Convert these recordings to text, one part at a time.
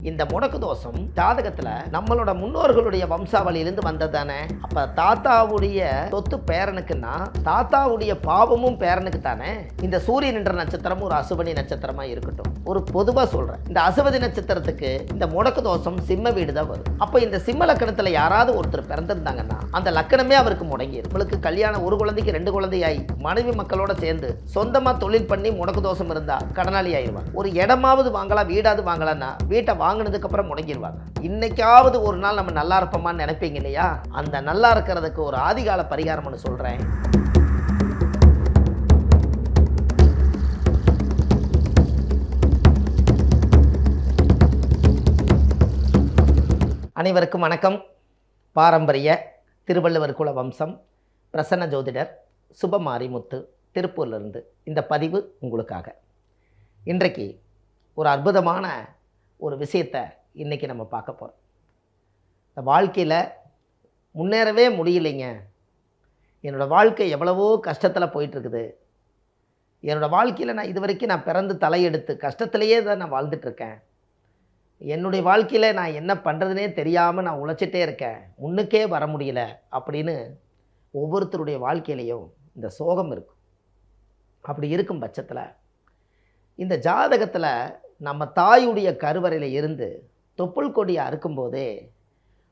இந்த முடக்கு தோஷம் ஜாதகத்துல நம்மளோட முன்னோர்களுடைய வம்சாவளியிலிருந்து வந்தது தானே. அப்ப தாத்தாவுடைய சொத்து பேரனுக்குன்னா தாத்தாவுடைய பாவமும் பேரனுக்கு தானே. இந்த சூரியன் என்ற நட்சத்திரம் ஒரு அசுபனி நட்சத்திரமா இருக்கட்டும், ஒரு பொதுவா சொல்றேன், இந்த அசுபதி நட்சத்திரத்துக்கு இந்த முடக்கு தோஷம் சிம்ம வீடு தான் வரும். அப்ப இந்த சிம்ம லக்கணத்துல யாராவது ஒருத்தர் பிறந்திருந்தாங்கன்னா அந்த லக்கணமே அவருக்கு முடங்கி. உங்களுக்கு கல்யாணம், ஒரு குழந்தைக்கு 2 குழந்தையாய் மனைவி மக்களோட சேர்ந்து சொந்தமா தொழில் பண்ணி முடக்கு தோஷம் இருந்தா கடனாளி ஆயிடுவாங்க. ஒரு இடமாவது வாங்கலாம், வீடாவது வாங்கலாம்னா வீட்டை வாங்கினதுக்கு அப்புறம் முடங்கிடுவாங்க. இன்னைக்காவது ஒரு நாள் நம்ம நல்லா இருப்போமான்னு நினைப்பீங்க இல்லையா? அந்த நல்லா இருக்கிறதுக்கு ஒரு ஆதிகால பரிகாரம்னு சொல்றேன். அனைவருக்கும் வணக்கம். பாரம்பரிய திருவள்ளுவர் குல வம்சம், பிரசன்ன ஜோதிடர் சுபமாரிமுத்து, திருப்பூர்லேருந்து இந்த பதிவு உங்களுக்காக. இன்றைக்கு ஒரு அற்புதமான ஒரு விஷயத்தை இன்றைக்கி நம்ம பார்க்க போகிறோம். இந்த வாழ்க்கையில் முன்னேறவே முடியலைங்க, என்னோடய வாழ்க்கை எவ்வளவோ கஷ்டத்தில் போயிட்டுருக்குது, என்னோடய வாழ்க்கையில் நான் இது வரைக்கும் நான் பிறந்து தலையெடுத்து கஷ்டத்துலேயே தான் நான் வாழ்ந்துட்டுருக்கேன், என்னுடைய வாழ்க்கையில் நான் என்ன பண்ணுறதுனே தெரியாமல் நான் உழைச்சிட்டே இருக்கேன், முன்னுக்கே வர முடியல அப்படின்னு ஒவ்வொருத்தருடைய வாழ்க்கையிலையும் இந்த சோகம் இருக்கும். அப்படி இருக்கும் பட்சத்தில் இந்த ஜாதகத்தில் நம்ம தாயுடைய கருவறையில் இருந்து தொப்புள் கொடியை அறுக்கும்போதே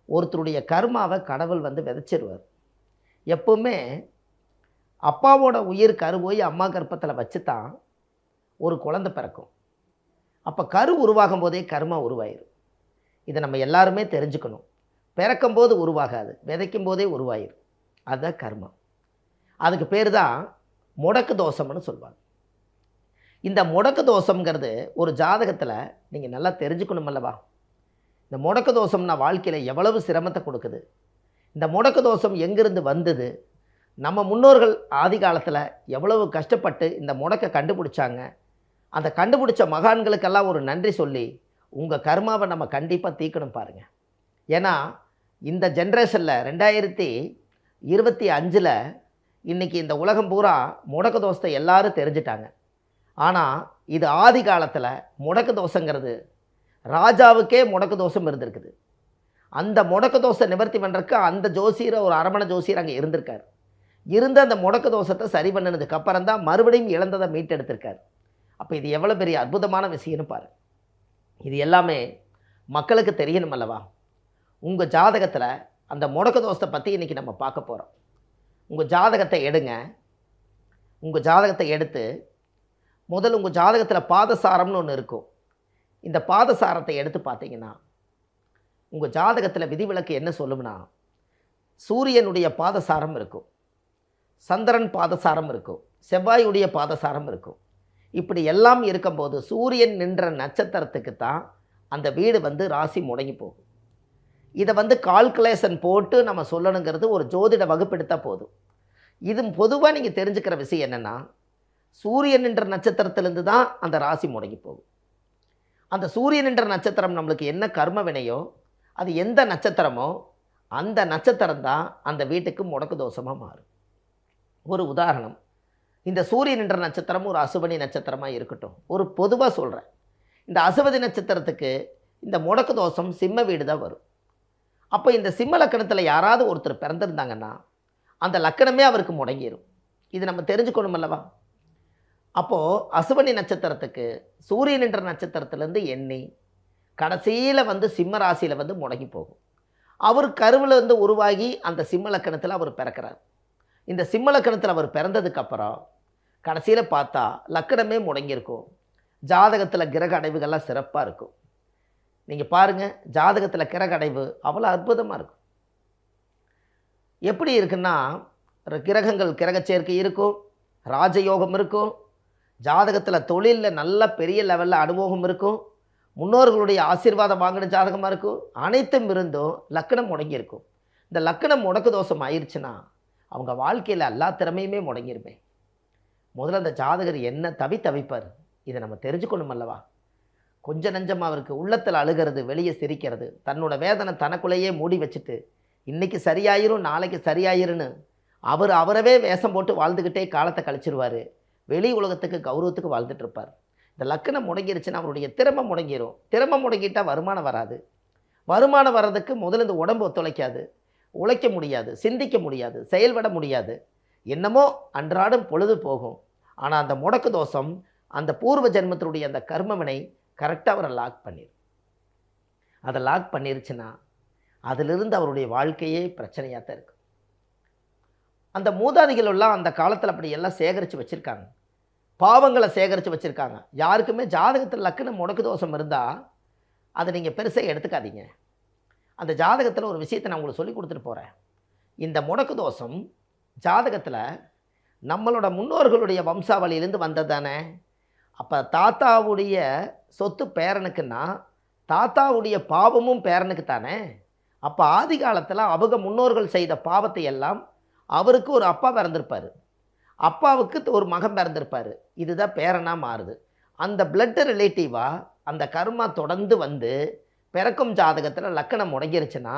ஒருத்தருடைய கர்மாவை கடவுள் வந்து விதைச்சிருவார். எப்பவுமே அப்பாவோட உயிர் கரு போய் அம்மா கர்ப்பத்தில் வச்சு தான் ஒரு குழந்தை பிறக்கும். அப்போ கரு உருவாகும் போதே கர்மா உருவாயிரும். இதை நம்ம எல்லாருமே தெரிஞ்சுக்கணும். பிறக்கும்போது உருவாகாது, விதைக்கும் போதே உருவாயிரும். அதுதான் கர்மா. அதுக்கு பேர் தான் முடக்கு தோஷம்னு சொல்லுவாங்க. இந்த முடக்கு தோஷங்கிறது ஒரு ஜாதகத்தில் நீங்கள் நல்லா தெரிஞ்சுக்கணும் அல்லவா? இந்த முடக்கு தோஷம்னா வாழ்க்கையில் எவ்வளவு சிரமத்தை கொடுக்குது, இந்த முடக்கு தோஷம் எங்கிருந்து வந்தது, நம்ம முன்னோர்கள் ஆதி காலத்தில் எவ்வளவு கஷ்டப்பட்டு இந்த முடக்கை கண்டுபிடிச்சாங்க, அந்த கண்டுபிடிச்ச மகான்களுக்கெல்லாம் ஒரு நன்றி சொல்லி உங்கள் கர்மாவை நம்ம கண்டிப்பாக தீக்கணும் பாருங்கள். ஏன்னா இந்த ஜென்ரேஷனில் 2025 இன்றைக்கி இந்த உலகம் பூரா முடக்கு தோஷத்தை எல்லாரும் தெரிஞ்சிட்டாங்க. ஆனால் இது ஆதி காலத்தில் முடக்கு தோஷங்கிறது ராஜாவுக்கே முடக்கு தோஷம் இருந்திருக்குது. அந்த முடக்கு தோஷை நிவர்த்தி பண்ணுறதுக்கு அந்த ஜோசியரை, ஒரு அரமண ஜோசியர் அங்கே இருந்திருக்கார். இருந்த அந்த முடக்கு தோஷத்தை சரி பண்ணினதுக்கு அப்புறம் தான் மறுபடியும் இழந்ததை மீட்டெடுத்திருக்கார். அப்போ இது எவ்வளோ பெரிய அற்புதமான விஷயம்னு பாரு. இது எல்லாமே மக்களுக்கு தெரியணும் அல்லவா? உங்கள் ஜாதகத்தில் அந்த முடக்கு தோஷத்தை பற்றி இன்றைக்கி நம்ம பார்க்க போகிறோம். உங்கள் ஜாதகத்தை எடுங்க. உங்கள் ஜாதகத்தை எடுத்து முதல் உங்கள் ஜாதகத்தில் பாதசாரம்னு ஒன்று இருக்கும். இந்த பாதசாரத்தை எடுத்து பார்த்தீங்கன்னா உங்கள் ஜாதகத்தில் விதிவிலக்கு என்ன சொல்லும்னா, சூரியனுடைய பாதசாரம் இருக்கும், சந்திரன் பாதசாரம் இருக்கும், செவ்வாயுடைய பாதசாரம் இருக்கும். இப்படி எல்லாம் இருக்கும்போது சூரியன் நின்ற நட்சத்திரத்துக்கு தான் அந்த வீடு வந்து ராசி முடங்கி போகும். இதை கால்குலேஷன் போட்டு நம்ம சொல்லணுங்கிறது ஒரு ஜோதிட வகுப்பெடுத்தால் போதும். இது பொதுவாக நீங்கள் தெரிஞ்சுக்கிற விஷயம் என்னென்னா, சூரியன் என்ற நட்சத்திரத்திலிருந்து தான் அந்த ராசி முடங்கி போகும். அந்த சூரியன் என்ற நட்சத்திரம் நம்மளுக்கு என்ன கர்ம வினையோ, அது எந்த நட்சத்திரமோ அந்த நட்சத்திரம் தான் அந்த வீட்டுக்கு முடக்கு தோஷமாக மாறும். ஒரு உதாரணம், இந்த சூரியன் என்ற நட்சத்திரம் ஒரு அசுபனி நட்சத்திரமாக இருக்கட்டும், ஒரு பொதுவாக சொல்கிறேன், இந்த அசுபதி நட்சத்திரத்துக்கு இந்த முடக்கு தோஷம் சிம்ம வீடு தான் வரும். அப்போ இந்த சிம்ம லக்கணத்தில் யாராவது ஒருத்தர் பிறந்திருந்தாங்கன்னா அந்த லக்கணமே அவருக்கு முடங்கிடும். இது நம்ம தெரிஞ்சுக்கணும் அல்லவா? அப்போது அசுபனி நட்சத்திரத்துக்கு சூரியன் என்ற நட்சத்திரத்திலேருந்து எண்ணி கடைசியில் சிம்ம ராசியில் முடங்கி போகும். அவர் கருவில் உருவாகி அந்த சிம்ம லக்கணத்தில் அவர் பிறக்கிறார். இந்த சிம்ம லக்கணத்தில் அவர் பிறந்ததுக்கப்புறம் கடைசியில் பார்த்தா லக்கணமே முடங்கியிருக்கும். ஜாதகத்தில் கிரக அடைவுகள்லாம் சிறப்பாக இருக்கும். நீங்கள் பாருங்கள், ஜாதகத்தில் கிரக அடைவு அவ்வளோ அற்புதமாக இருக்கும். எப்படி இருக்குன்னா, கிரகங்கள் கிரக சேர்க்கை இருக்கும், ராஜயோகம் இருக்கும், ஜாதகத்தில் தொழிலில் நல்ல பெரிய லெவலில் அனுபவம் இருக்கும், முன்னோர்களுடைய ஆசீர்வாதம் வாங்கின ஜாதகமாக இருக்கும். அனைத்தும் இருந்தும் லக்கணம் முடங்கியிருக்கும். இந்த லக்கணம் முடக்கு தோஷம் ஆயிடுச்சுன்னா அவங்க வாழ்க்கையில் எல்லா திறமையுமே முடங்கிருமே. முதல்ல அந்த ஜாதகர் என்ன தவிப்பார், இதை நம்ம தெரிஞ்சுக்கணும் அல்லவா? கொஞ்சம் நஞ்சமாக அவருக்கு உள்ளத்தில் அழுகிறது, வெளியே சிரிக்கிறது, தன்னோட வேதனை தனக்குள்ளேயே மூடி வச்சுட்டு இன்றைக்கி சரியாயிரும் நாளைக்கு சரியாயிருன்னு அவரவே வேஷம் போட்டு வாழ்ந்துக்கிட்டே காலத்தை கழிச்சிருவார். வெளி உலகத்துக்கு கௌரவத்துக்கு வாழ்ந்துட்டுருப்பார். இந்த லக்னம் முடங்கிருச்சுன்னா அவருடைய திறமை முடங்கிரும். திறமை முடங்கிட்டா வருமானம் வராது. வருமானம் வர்றதுக்கு முதல்ல இந்த உடம்பு ஒத்துழைக்காது. உழைக்க முடியாது, சிந்திக்க முடியாது, செயல்பட முடியாது. என்னமோ அன்றாடம் பொழுது போகும். ஆனால் அந்த முடக்கு தோஷம் அந்த பூர்வ ஜென்மத்தினுடைய அந்த கர்மவினை கரெக்டாக அவரை லாக் பண்ணிடும். அதை லாக் பண்ணிருச்சுன்னா அதிலிருந்து அவருடைய வாழ்க்கையே பிரச்சனையாக தான் இருக்கும். அந்த மூதாதிகள் எல்லாம் அந்த காலத்தில் அப்படி எல்லாம் சேகரித்து வச்சுருக்காங்க. பாவங்களை சேகரித்து வச்சுருக்காங்க. யாருக்குமே ஜாதகத்தில் லக்னம் முடக்கு தோஷம் இருந்தால் அதை நீங்கள் பெருசாக எடுத்துக்காதீங்க. அந்த ஜாதகத்தில் ஒரு விஷயத்தை நான் உங்களுக்கு சொல்லி கொடுத்துட்டு போகிறேன். இந்த முடக்கு தோஷம் ஜாதகத்தில் நம்மளோட முன்னோர்களுடைய வம்சாவளியிலேருந்து வந்தது தானே. அப்போ தாத்தாவுடைய சொத்து பேரனுக்குன்னா தாத்தாவுடைய பாவமும் பேரனுக்கு தானே. அப்போ ஆதி காலத்தில் அவங்க முன்னோர்கள் செய்த பாவத்தை எல்லாம் அவருக்கு ஒரு அப்பா பிறந்திருப்பார், அப்பாவுக்கு ஒரு மகன் பிறந்திருப்பார். இதுதான் பேரனாக மாறுது. அந்த பிளட் ரிலேட்டிவாக அந்த கர்மா தொடர்ந்து வந்து பிறக்கும் ஜாதகத்தில் லக்கணம் முடங்கிருச்சுன்னா,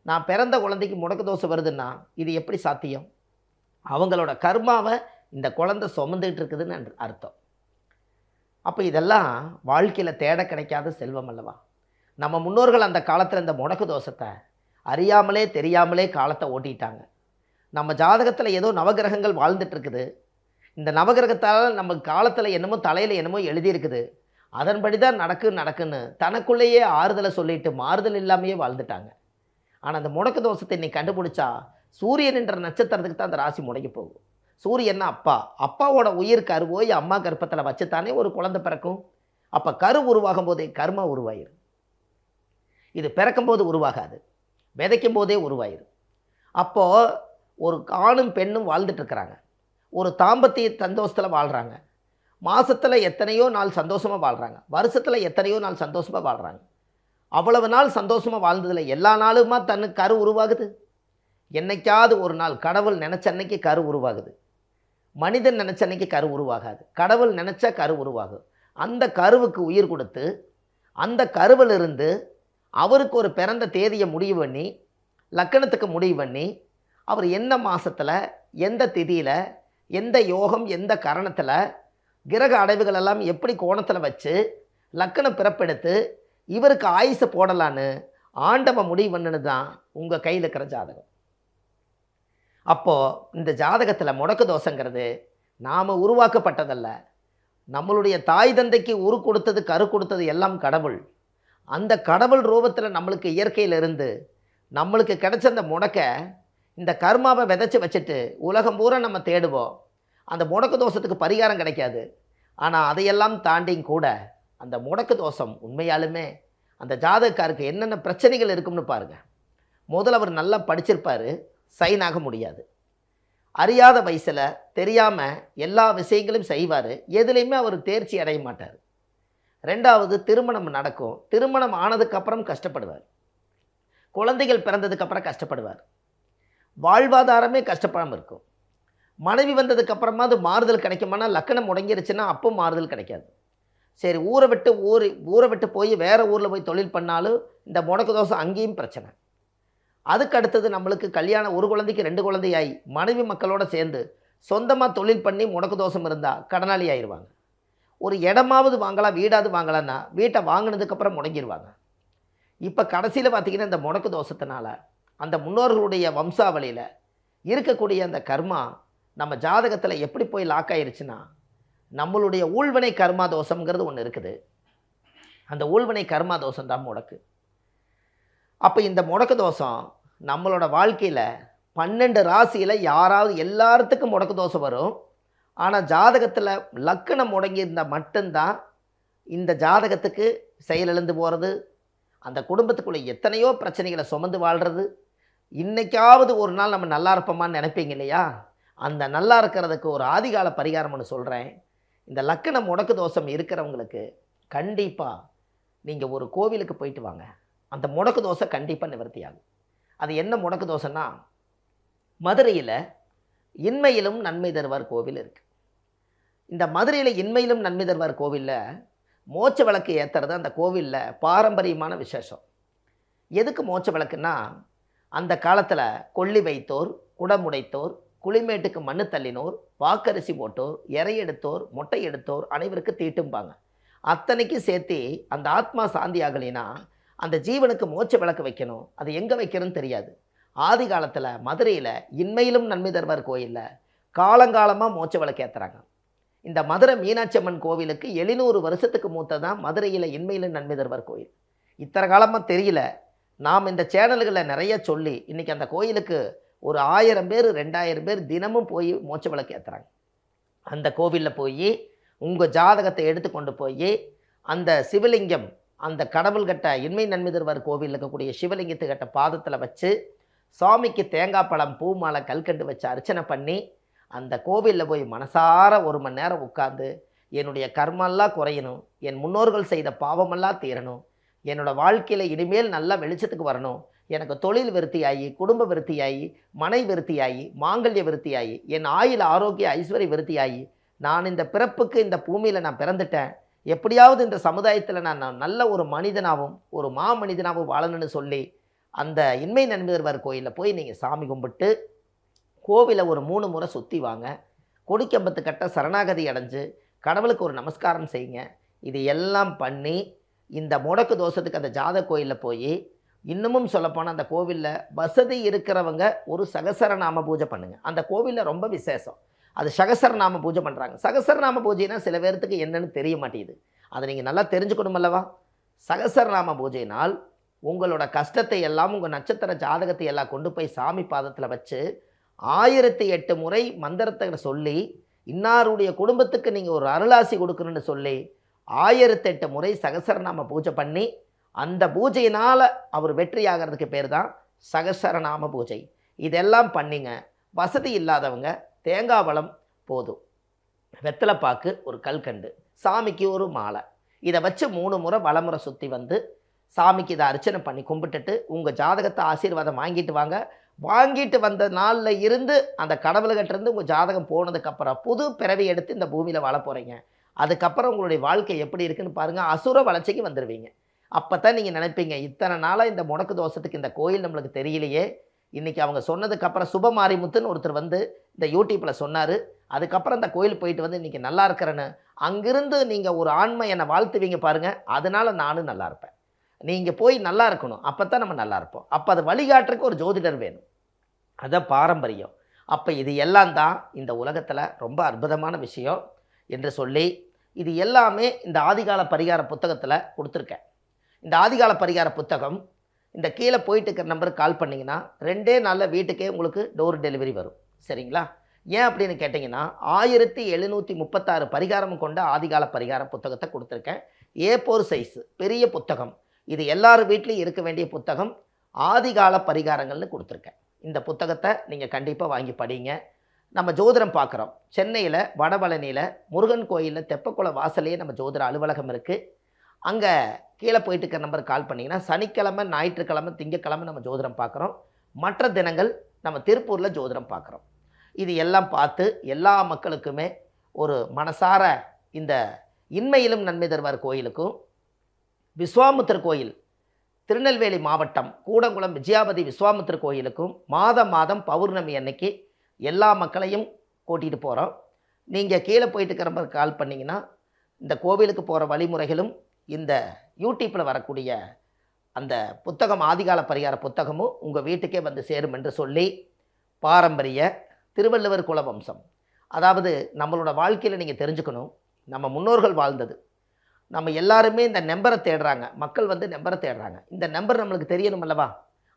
நான் பிறந்த குழந்தைக்கு முடக்கு தோசை வருதுன்னா இது எப்படி சாத்தியம்? அவங்களோட கர்மாவை இந்த குழந்தை சுமந்துகிட்டு இருக்குதுன்னு அர்த்தம். அப்போ இதெல்லாம் வாழ்க்கையில் தேட கிடைக்காத செல்வம் அல்லவா. நம்ம முன்னோர்கள் அந்த காலத்தில் இந்த முடக்கு தோஷத்தை அறியாமலே தெரியாமலே காலத்தை ஓட்டிட்டாங்க. நம்ம ஜாதகத்தில் ஏதோ நவகிரகங்கள் வாழ்ந்துட்டு இருக்குது. இந்த நவகிரகத்தால் நம்ம காலத்தில் என்னமோ தலையில் என்னமோ எழுதியிருக்குது, அதன்படி தான் நடக்குன்னு தனக்குள்ளேயே ஆறுதலை சொல்லிட்டு மாறுதல் இல்லாமையே வாழ்ந்துட்டாங்க. ஆனால் அந்த முடக்கு தோஷத்தை இன்னைக்கு கண்டுபிடிச்சா சூரியன் என்ற நட்சத்திரத்துக்கு தான் அந்த ராசி முடங்கி போகும். சூரியன்னா அப்பா, அப்பாவோட உயிர் கருவோய் அம்மா கர்ப்பத்தில் வச்சுத்தானே ஒரு குழந்தை பிறக்கும். அப்போ கரு உருவாகும் போதே கர்மா உருவாயிரும். இது பிறக்கும்போது உருவாகாது, விதைக்கும் போதே உருவாயிரும். அப்போது ஒரு ஆணும் பெண்ணும் வாழ்ந்துட்டுருக்குறாங்க, ஒரு தாம்பத்திய சந்தோஷத்தில் வாழ்கிறாங்க. மாதத்தில் எத்தனையோ நாள் சந்தோஷமாக வாழ்கிறாங்க, வருஷத்தில் எத்தனையோ நாள் சந்தோஷமாக வாழ்கிறாங்க. அவ்வளவு நாள் சந்தோஷமாக வாழ்ந்ததில் எல்லா நாளுமா தன்னுக்கு கரு உருவாகுது. என்னைக்காவது ஒரு நாள் கடவுள் நினச்ச அன்னைக்கு கரு உருவாகுது. மனிதன் நினச்ச அன்னைக்கு கரு உருவாகாது, கடவுள் நினச்சா கரு உருவாகும். அந்த கருவுக்கு உயிர் கொடுத்து அந்த கருவிலிருந்து அவருக்கு ஒரு பிறந்த தேதியை முடிவு பண்ணி லக்கணத்துக்கு முடிவு பண்ணி அவர் என்ன மாதத்தில் எந்த திதியில் எந்த யோகம் எந்த கரணத்தில் கிரக அடைவுகள் எல்லாம் எப்படி கோணத்தில் வச்சு லக்கணம் பிறப்பெடுத்து இவருக்கு ஆயுசை போடலான்னு ஆண்டவன் முடிவு பண்ணுன்னு தான் உங்கள் கையில் இருக்கிற ஜாதகம். அப்போது இந்த ஜாதகத்தில் முடக்கு தோஷங்கிறது நாம் உருவாக்கப்பட்டதல்ல. நம்மளுடைய தாய் தந்தைக்கு உரு கொடுத்தது கரு கொடுத்தது எல்லாம் கடவுள். அந்த கடவுள் ரூபத்தில் நம்மளுக்கு இயற்கையிலிருந்து நம்மளுக்கு கிடைச்ச அந்த முடக்கை இந்த கர்மாவை விதைச்சி வச்சுட்டு உலகம் பூரா நம்ம தேடுவோம். அந்த முடக்கு தோஷத்துக்கு பரிகாரம் கிடைக்காது. ஆனால் அதையெல்லாம் தாண்டியும் கூட அந்த முடக்கு தோஷம் உண்மையாலுமே அந்த ஜாதகக்காருக்கு என்னென்ன பிரச்சனைகள் இருக்கும்னு பாருங்கள். முதல்ல அவர் நல்லா படிச்சிருப்பார், சைன் ஆக முடியாது. அறியாத வயசில் தெரியாமல் எல்லா விஷயங்களையும் செய்வார், எதுலேயுமே அவர் தேர்ச்சி அடைய மாட்டார். ரெண்டாவது, திருமணம் நடக்கும், திருமணம் ஆனதுக்கப்புறம் கஷ்டப்படுவார், குழந்தைகள் பிறந்ததுக்கப்புறம் கஷ்டப்படுவார், வாழ்வாதாரமே கஷ்டப்படாமல் இருக்கும். மனைவி வந்ததுக்கப்புறமா அது மாறுதல் கிடைக்குமானா லக்கணம் முடங்கிருச்சுன்னா அப்போ மாறுதல் கிடைக்காது. சரி, ஊரை விட்டு போய் வேறு ஊரில் போய் தொழில் பண்ணாலும் இந்த முடக்கு தோஷம் அங்கேயும் பிரச்சனை. அதுக்கு அடுத்தது நம்மளுக்கு கல்யாணம், ஒரு குழந்தைக்கு 2 குழந்தையாகி மனைவி மக்களோடு சேர்ந்து சொந்தமாக தொழில் பண்ணி முடக்கு தோஷம் இருந்தால் கடனாளி ஆயிடுவாங்க. ஒரு இடமாவது வாங்கலாம், வீடாவது வாங்கலான்னா வீட்டை வாங்கினதுக்கப்புறம் முடங்கிடுவாங்க. இப்போ கடைசியில் பார்த்திங்கன்னா இந்த முடக்கு தோஷத்தினால அந்த முன்னோர்களுடைய வம்சாவளியில் இருக்கக்கூடிய அந்த கர்மா நம்ம ஜாதகத்தில் எப்படி போய் லாக் ஆயிடுச்சுன்னா, நம்மளுடைய ஊழ்வினை கர்மா தோஷங்கிறது ஒன்று இருக்குது. அந்த ஊழ்வினை கர்மா தோஷம் தான் முடக்கு. அப்போ இந்த முடக்கு தோஷம் நம்மளோட வாழ்க்கையில் 12 ராசியில் யாராவது எல்லாத்துக்கும் முடக்கு தோஷம் வரும். ஆனால் ஜாதகத்தில் லக்கணம் முடங்கியிருந்தால் மட்டும்தான் இந்த ஜாதகத்துக்கு செயலிழந்து போகிறது, அந்த குடும்பத்துக்குள்ளே எத்தனையோ பிரச்சனைகளை சுமந்து வாழ்கிறது. இன்றைக்காவது ஒரு நாள் நம்ம நல்லா இருப்போமான்னு நினைப்பீங்க இல்லையா? அந்த நல்லா இருக்கிறதுக்கு ஒரு ஆதிகால பரிகாரம் ஒன்று சொல்கிறேன். இந்த லக்கணம் முடக்கு தோஷம் இருக்கிறவங்களுக்கு கண்டிப்பாக நீங்கள் ஒரு கோவிலுக்கு போயிட்டு வாங்க, அந்த முடக்கு தோசை கண்டிப்பாக நிவர்த்தி ஆகும். அது என்ன முடக்கு தோசைன்னா, மதுரையில் இன்மையிலும் நன்மை தருவார் கோவில் இருக்குது. இந்த மதுரையில் இன்மையிலும் நன்மை தருவார் கோவிலில் மோட்ச விளக்கு ஏற்றுறது அந்த கோவிலில் பாரம்பரியமான விசேஷம். எதுக்கு மோட்ச விளக்குன்னா, அந்த காலத்தில் கொள்ளி வைத்தோர், குடமுடைத்தோர், குளிமேட்டுக்கு மண்ணு தள்ளினோர், வாக்கரிசி போட்டோர், இறை எடுத்தோர், மொட்டை எடுத்தோர் அனைவருக்கு தீட்டும்பாங்க. அத்தனைக்கும் சேர்த்து அந்த ஆத்மா சாந்தி ஆகலைன்னா அந்த ஜீவனுக்கு மோட்ச விளக்கு வைக்கணும். அது எங்கே வைக்கணும்னு தெரியாது. ஆதி காலத்தில் மதுரையில் இன்மையிலும் நன்மை தருவார் கோயிலில் காலங்காலமாக மோட்ச விளக்கு ஏற்றுறாங்க. இந்த மதுரை மீனாட்சி அம்மன் கோவிலுக்கு 700 வருஷத்துக்கு மூத்ததான் மதுரையில் இன்மையிலும் நன்மை தருவார் கோயில். இத்தனை காலமாக தெரியல. நாம் இந்த சேனல்களில் நிறைய சொல்லி இன்றைக்கி அந்த கோயிலுக்கு ஒரு 1000 பேர் 2000 பேர் தினமும் போய் மோட்ச விளக்கு ஏற்றுறாங்க. அந்த கோவிலில் போய் உங்கள் ஜாதகத்தை எடுத்து கொண்டு போய் அந்த சிவலிங்கம், அந்த கடவுள்கிட்ட இன்மை நன்மை தருவார் கோவிலில் இருக்கக்கூடிய சிவலிங்கத்துக்கிட்ட பாதத்தில் வச்சு சாமிக்கு தேங்காய் பழம் பூ மாலை கல்கண்டு வச்சு அர்ச்சனை பண்ணி அந்த கோவிலில் போய் மனசார 1 மணி நேரம் உட்காந்து என்னுடைய கர்மெல்லாம் குறையணும், என் முன்னோர்கள் செய்த பாவமெல்லாம் தீரணும், என்னோடய வாழ்க்கையில் இனிமேல் நல்லா வெளிச்சத்துக்கு வரணும், எனக்கு தொழில் விருத்தியாகி, குடும்ப விருத்தியாகி, மனை விருத்தியாகி, மாங்கல்ய விருத்தியாகி, என் ஆயுள் ஆரோக்கிய ஐஸ்வர்ய விருத்தியாகி, நான் இந்த பிறப்புக்கு இந்த பூமியில் நான் பிறந்துட்டேன், எப்படியாவது இந்த சமுதாயத்தில் நான் நல்ல ஒரு மனிதனாகவும் ஒரு மாமனிதனாகவும் வாழணும்னு சொல்லி அந்த இன்மை நன்மை தருவார் கோயிலில் போய் நீங்கள் சாமி கும்பிட்டு கோவிலை ஒரு 3 முறை சுற்றி வாங்க. கொடிக்கம்பத்து கட்ட சரணாகதி அடைஞ்சு கடவுளுக்கு ஒரு நமஸ்காரம் செய்யுங்க. இது எல்லாம் பண்ணி இந்த முடக்கு தோஷத்துக்கு அந்த ஜாதக கோயிலில் போய் இன்னமும் சொல்லப்போனால் அந்த கோவிலில் வசதி இருக்கிறவங்க ஒரு சகசரநாம பூஜை பண்ணுங்கள். அந்த கோவிலில் ரொம்ப விசேஷம். அது சகசரநாம பூஜை பண்ணுறாங்க. சகசரநாம பூஜைனா சில பேர்த்துக்கு என்னன்னு தெரிய மாட்டேங்குது. அதை நீங்கள் நல்லா தெரிஞ்சுக்கணும் அல்லவா? சகசரநாம பூஜைனால் உங்களோட கஷ்டத்தை எல்லாம், உங்கள் நட்சத்திர ஜாதகத்தை எல்லாம் கொண்டு போய் சாமி பாதத்தில் வச்சு 1008 முறை மந்திரத்தை சொல்லி இன்னாருடைய குடும்பத்துக்கு நீங்கள் ஒரு அருளாசி கொடுக்கணும்னு சொல்லி 1008 முறை சகசரநாம பூஜை பண்ணி அந்த பூஜையினால் அவர் வெற்றி ஆகிறதுக்கு பேர் தான் சகசரநாம பூஜை. இதெல்லாம் பண்ணிங்க. வசதி இல்லாதவங்க தேங்காய் பழம் போதும், வெத்தலைப்பாக்கு, ஒரு கல்கண்டு, சாமிக்கு ஒரு மாலை, இதை வச்சு 3 முறை வலமுறை சுற்றி வந்து சாமிக்கு இதை அர்ச்சனை பண்ணி கும்பிட்டுட்டு உங்கள் ஜாதகத்தை ஆசீர்வாதம் வாங்கிட்டு வாங்க. வாங்கிட்டு வந்த நாளில் இருந்து அந்த கடவுள்கிட்டேருந்து உங்கள் ஜாதகம் போனதுக்கப்புறம் புது பிறவி எடுத்து இந்த பூமியில் வாழ போகிறீங்க. அதுக்கப்புறம் உங்களுடைய வாழ்க்கை எப்படி இருக்குன்னு பாருங்கள். அசுர வளர்ச்சிக்கு வந்துடுவீங்க. அப்போ தான் நீங்கள் நினைப்பீங்க, இத்தனை நாளாக இந்த முடக்கு தோஷத்துக்கு இந்த கோயில் நம்மளுக்கு தெரியலையே. இன்றைக்கி அவங்க சொன்னதுக்கப்புறம் சுபமாரிமுத்துன்னு ஒருத்தர் வந்து இந்த யூடியூப்பில் சொன்னார். அதுக்கப்புறம் இந்த கோயில் போயிட்டு வந்து இன்றைக்கி நல்லா இருக்கிறேன்னு அங்கிருந்து நீங்கள் ஒரு ஆண்மை என்னை வாழ்த்துவீங்க பாருங்கள். அதனால் நானும் நல்லா இருப்பேன். நீங்கள் போய் நல்லா இருக்கணும், அப்போ தான் நம்ம நல்லா இருப்போம். அப்போ அதை வழிகாட்டுறதுக்கு ஒரு ஜோதிடர் வேணும். அதான் பாரம்பரியம். அப்போ இது எல்லாம் தான் இந்த உலகத்தில் ரொம்ப அற்புதமான விஷயம் என்று சொல்லி இது எல்லாமே இந்த ஆதிகால பரிகார புத்தகத்தில் கொடுத்துருக்கேன். இந்த ஆதிகால பரிகார புத்தகம் இந்த கீழே போயிட்டு இருக்கிற நம்பருக்கு கால் பண்ணிங்கன்னா 2 நாளில் வீட்டுக்கே உங்களுக்கு டோர் டெலிவரி வரும். சரிங்களா? ஏன் அப்படின்னு கேட்டிங்கன்னா 1736 பரிகாரம் கொண்ட ஆதிகால பரிகார புத்தகத்தை கொடுத்துருக்கேன். A4 சைஸு பெரிய புத்தகம். இது எல்லார் வீட்லேயும் இருக்க வேண்டிய புத்தகம். ஆதிகால பரிகாரங்கள்னு கொடுத்துருக்கேன். இந்த புத்தகத்தை நீங்கள் கண்டிப்பாக வாங்கி படிங்க. நம்ம ஜோதிடம் பார்க்குறோம். சென்னையில் வடபழனியில் முருகன் கோயிலில் தெப்பக்குளம் வாசலையே நம்ம ஜோதிட அலுவலகம் இருக்குது. அங்கே கீழே போயிட்டு இருக்கிற நம்பருக்கு கால் பண்ணிங்கன்னா சனிக்கிழமை, ஞாயிற்றுக்கிழமை, திங்கக்கிழமை நம்ம ஜோதிடம் பார்க்குறோம். மற்ற தினங்கள் நம்ம திருப்பூரில் ஜோதிடம் பார்க்குறோம். இது எல்லாம் பார்த்து எல்லா மக்களுக்குமே ஒரு மனசார இந்த இன்மையிலும் நன்மை தருவார் கோயிலுக்கும், விஸ்வாமுத்திர கோயில் திருநெல்வேலி மாவட்டம் கூடங்குளம் விஜயாபதி விஸ்வாமுத்திர கோயிலுக்கும் மாதம் பௌர்ணமி அன்னைக்கு எல்லா மக்களையும் கூட்டிகிட்டு போகிறோம். நீங்கள் கீழே போயிட்டு இருக்கிற மாதிரி கால் பண்ணிங்கன்னா இந்த கோவிலுக்கு போகிற வழிமுறைகளும் இந்த யூடியூப்பில் வரக்கூடிய அந்த புத்தகம் ஆதிகால பரிகார புத்தகமும் உங்கள் வீட்டுக்கே வந்து சேரும் என்று சொல்லி பாரம்பரிய திருவள்ளுவர் குல வம்சம், அதாவது நம்மளோட வாழ்க்கையில் நீங்கள் தெரிஞ்சுக்கணும், நம்ம முன்னோர்கள் வாழ்ந்தது. நம்ம எல்லாருமே இந்த நம்பரை தேடுறாங்க. மக்கள் வந்து நம்பரை தேடுறாங்க. இந்த நம்பர் நம்மளுக்கு தெரியணும் அல்லவா?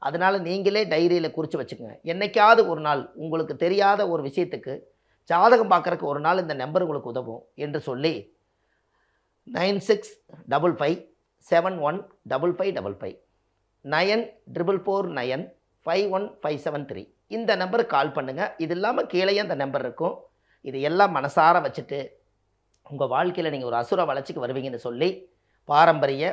அதனால் நீங்களே டைரியில் குறித்து வச்சுக்கோங்க. என்றைக்காவது ஒரு நாள் உங்களுக்கு தெரியாத ஒரு விஷயத்துக்கு ஜாதகம் பார்க்குறக்கு ஒரு நாள் இந்த நம்பர் உங்களுக்கு உதவும் என்று சொல்லி 9655715555 9449951573 இந்த நம்பருக்கு கால் பண்ணுங்கள். இது இல்லாமல் கீழே அந்த நம்பர் இருக்கும். இது எல்லாம் மனசார வச்சுட்டு உங்கள் வாழ்க்கையில் நீங்கள் ஒரு அசுர வளர்ச்சிக்கு வருவீங்கன்னு சொல்லி பாரம்பரிய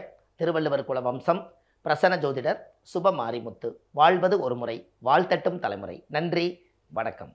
திருவள்ளுவர் குல வம்சம் பிரசன்ன ஜோதிடர் சுப மாரிமுத்து வாழ்வது ஒரு முறை வாழ்த்தட்டும் தலைமுறை. நன்றி, வணக்கம்.